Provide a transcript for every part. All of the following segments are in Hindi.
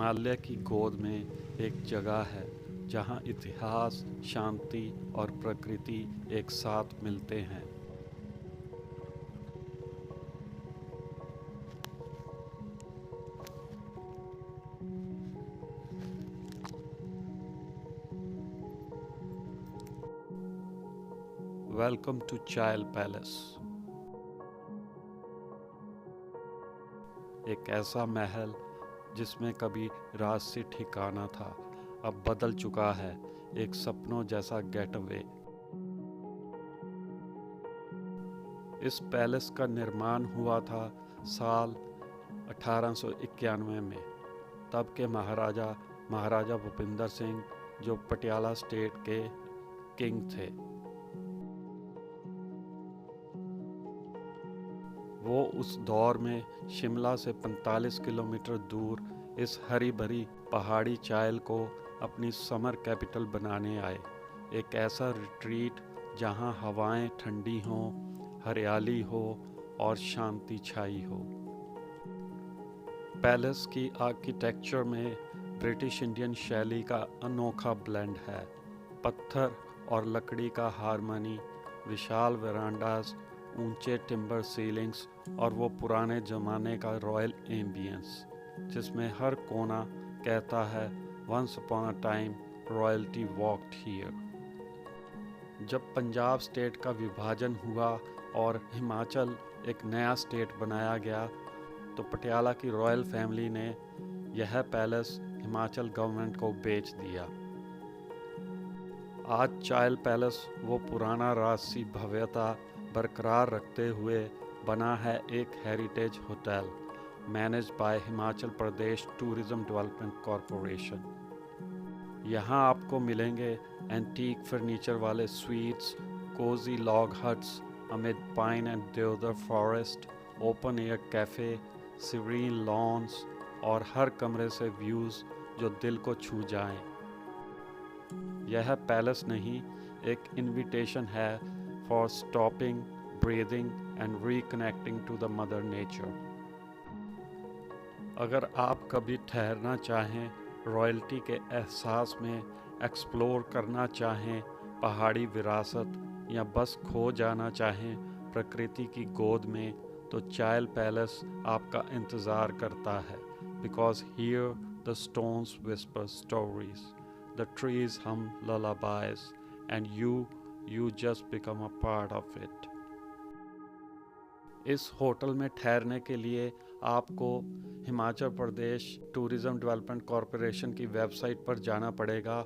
हिमालय की गोद में एक जगह है जहाँ इतिहास, शांति और प्रकृति एक साथ मिलते हैं। Welcome to Chail palace. एक ऐसा महल जिसमें कभी राजसी ठिकाना था, अब बदल चुका है एक सपनों जैसा गेटवे। इस पैलेस का निर्माण हुआ था साल 1891 में। तब के महाराजा भूपिंदर सिंह, जो पटियाला स्टेट के किंग थे, वो उस दौर में शिमला से 45 किलोमीटर दूर इस हरी भरी पहाड़ी चायल को अपनी समर कैपिटल बनाने आए। एक ऐसा रिट्रीट जहां हवाएं ठंडी हों, हरियाली हो और शांति छाई हो। पैलेस की आर्किटेक्चर में ब्रिटिश इंडियन शैली का अनोखा ब्लेंड है। पत्थर और लकड़ी का हारमोनी, विशाल वेरांडास, ऊंचे टिम्बर सीलिंग्स और वो पुराने ज़माने का रॉयल एम्बियंस जिसमें हर कोना कहता है once upon a time royalty walked here. जब पंजाब स्टेट का विभाजन हुआ और हिमाचल एक नया स्टेट बनाया गया, तो पटियाला की रॉयल फैमिली ने यह पैलेस हिमाचल गवर्नमेंट को बेच दिया। आज चायल पैलेस वो पुराना राजसी भव्यता बरकरार रखते हुए बना है एक heritage hotel managed by Himachal Pradesh tourism development corporation. यहाँ आपको मिलेंगे एंटीक फर्नीचर वाले suites, cosy log huts amid pine and deodar forest, open air cafe, serene lawns और हर कमरे से व्यूज़ जो दिल को छू जाएं। यह पैलेस नहीं, एक इनविटेशन है for stopping, breathing and reconnecting to the mother nature. अगर आप कभी ठहरना चाहें, रॉयल्टी के एहसास में एक्सप्लोर करना चाहें पहाड़ी विरासत, या बस खो जाना चाहें प्रकृति की गोद में, तो चायल पैलेस आपका इंतज़ार करता है। Because here the stones whisper stories, the trees hum lullabies, and you just become a part of it. इस होटल में ठहरने के लिए आपको Himachal Pradesh tourism development corporation की वेबसाइट पर जाना पड़ेगा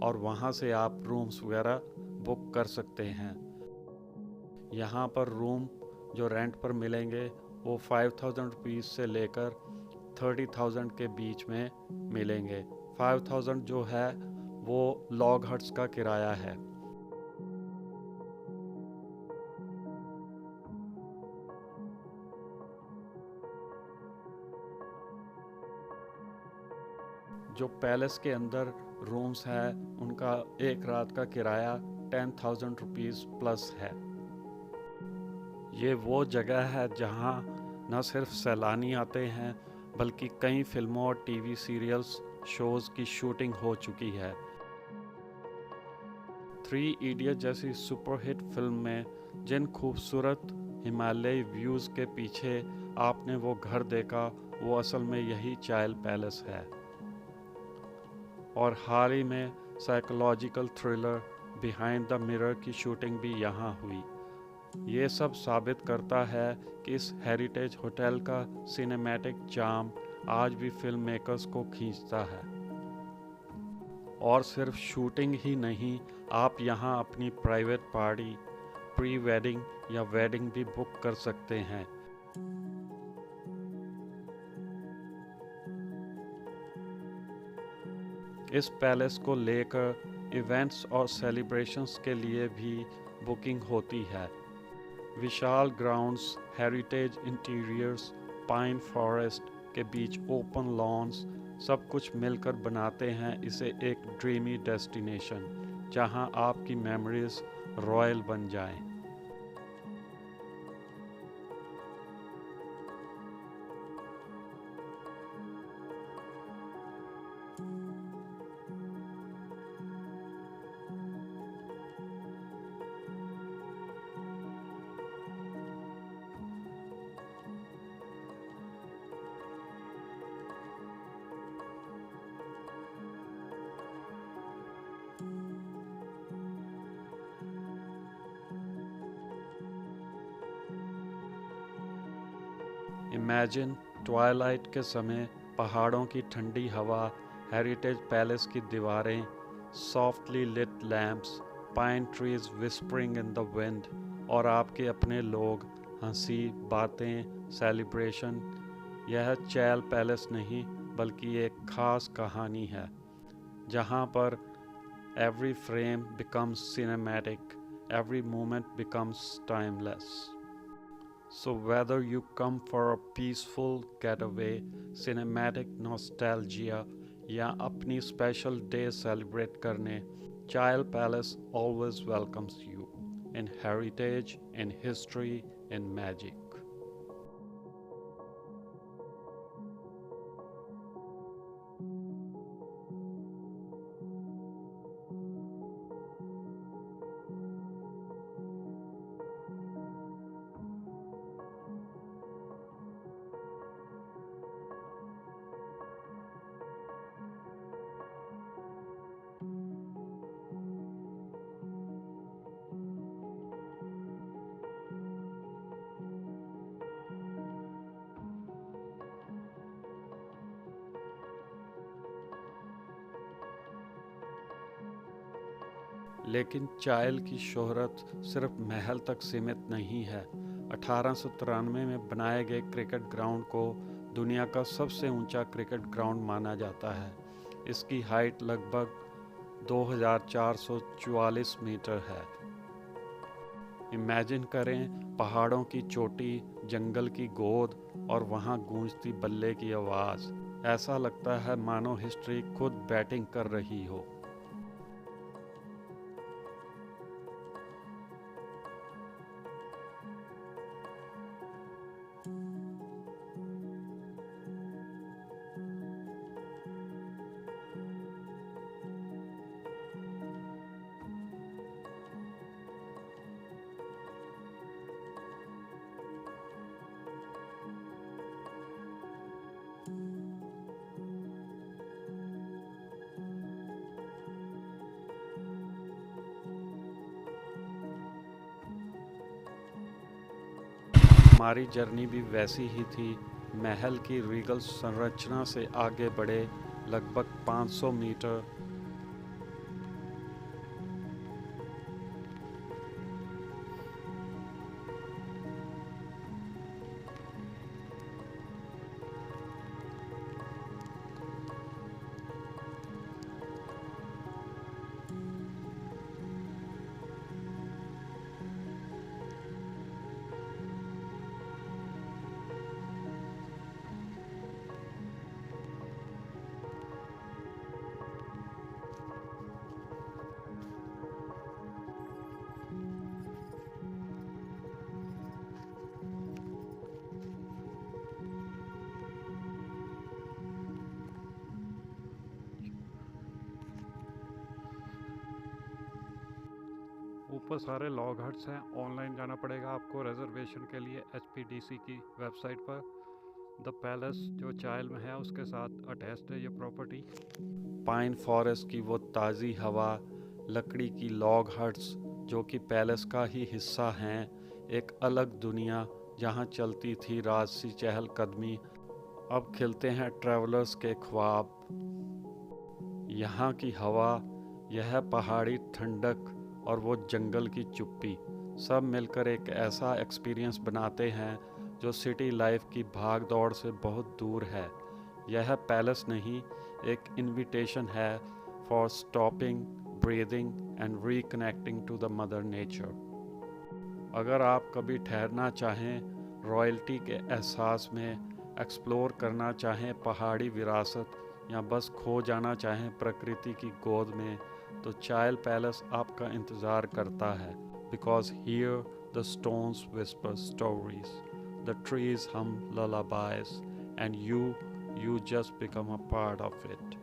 और वहाँ से आप रूम्स वगैरह बुक कर सकते हैं। यहाँ पर रूम जो रेंट पर मिलेंगे वो 5,000 रुपीज़ से लेकर 30,000 के बीच में मिलेंगे। 5,000 जो है वो लॉग हट्स का किराया है। जो पैलेस के अंदर रूम्स है उनका एक रात का किराया 10,000 रुपीज़ प्लस है। ये वो जगह है जहाँ न सिर्फ सैलानी आते हैं, बल्कि कई फिल्मों और टीवी सीरियल्स शोज़ की शूटिंग हो चुकी है। 3 इडियट जैसी सुपरहिट फिल्म में जिन खूबसूरत हिमालयी व्यूज़ के पीछे आपने वो घर देखा, वो असल में यही चायल पैलेस है। और हाल ही में psychological thriller behind the mirror की शूटिंग भी यहाँ हुई। ये सब साबित करता है कि इस हेरिटेज होटल का सिनेमैटिक चार्म आज भी फिल्म मेकर्स को खींचता है। और सिर्फ शूटिंग ही नहीं, आप यहाँ अपनी प्राइवेट पार्टी, प्री वेडिंग या वेडिंग भी बुक कर सकते हैं। इस पैलेस को लेकर इवेंट्स और सेलिब्रेशंस के लिए भी बुकिंग होती है। विशाल grounds, heritage interiors, pine forest के बीच ओपन लॉन्स, सब कुछ मिलकर बनाते हैं इसे एक ड्रीमी डेस्टिनेशन जहां आपकी मेमोरीज रॉयल बन जाएं। इमेजिन ट्वाइलाइट के समय पहाड़ों की ठंडी हवा, हेरिटेज पैलेस की दीवारें, softly lit lamps, pine trees whispering in the wind और आपके अपने लोग, हंसी, बातें, सेलिब्रेशन। यह चैल पैलेस नहीं बल्कि एक खास कहानी है जहाँ पर every frame becomes cinematic, every moment becomes timeless. So whether you come for a peaceful getaway, cinematic nostalgia या अपनी special day celebrate करने, Chile Palace always welcomes you in heritage, in history, in magic. लेकिन चायल की शोहरत सिर्फ महल तक सीमित नहीं है। 1893 में बनाए गए क्रिकेट ग्राउंड को दुनिया का सबसे ऊंचा क्रिकेट ग्राउंड माना जाता है। इसकी हाइट लगभग 2444 मीटर है। इमेजिन करें पहाड़ों की चोटी, जंगल की गोद और वहाँ गूंजती बल्ले की आवाज़। ऐसा लगता है मानो हिस्ट्री खुद बैटिंग कर रही हो। हमारी जर्नी भी वैसी ही थी। महल की रीगल संरचना से आगे बढ़े लगभग 500 मीटर ऊपर सारे लॉग हट्स हैं। ऑनलाइन जाना पड़ेगा आपको रिजर्वेशन के लिए HPDC की वेबसाइट पर। द पैलेस जो चायल में है उसके साथ अटैच्ड है ये प्रॉपर्टी। पाइन फॉरेस्ट की वो ताज़ी हवा, लकड़ी की लॉग हट्स जो कि पैलेस का ही हिस्सा हैं, एक अलग दुनिया जहाँ चलती थी राजसी चहलकदमी, अब खिलते हैं ट्रैवलर्स के ख्वाब। यहाँ की हवा, यह पहाड़ी ठंडक और वो जंगल की चुप्पी सब मिलकर एक ऐसा एक्सपीरियंस बनाते हैं जो सिटी लाइफ की भाग दौड़ से बहुत दूर है। यह पैलेस नहीं, एक इनविटेशन है for stopping, breathing and reconnecting to the mother nature. अगर आप कभी ठहरना चाहें, रॉयल्टी के एहसास में एक्सप्लोर करना चाहें पहाड़ी विरासत या बस खो जाना चाहें प्रकृति की गोद में, तो चायल पैलेस आपका इंतज़ार करता है। Because here the stones whisper stories, the trees हम lullabies, and you just become a part of it.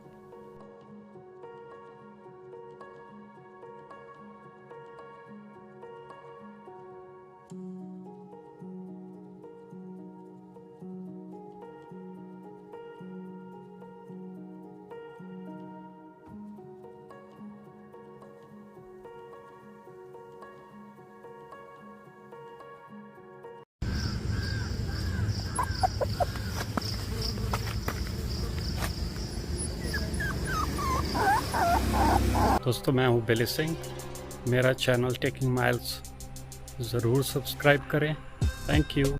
दोस्तों मैं हूँ बिली सिंह। मेरा चैनल टेकिंग माइल्स ज़रूर सब्सक्राइब करें। Thank you.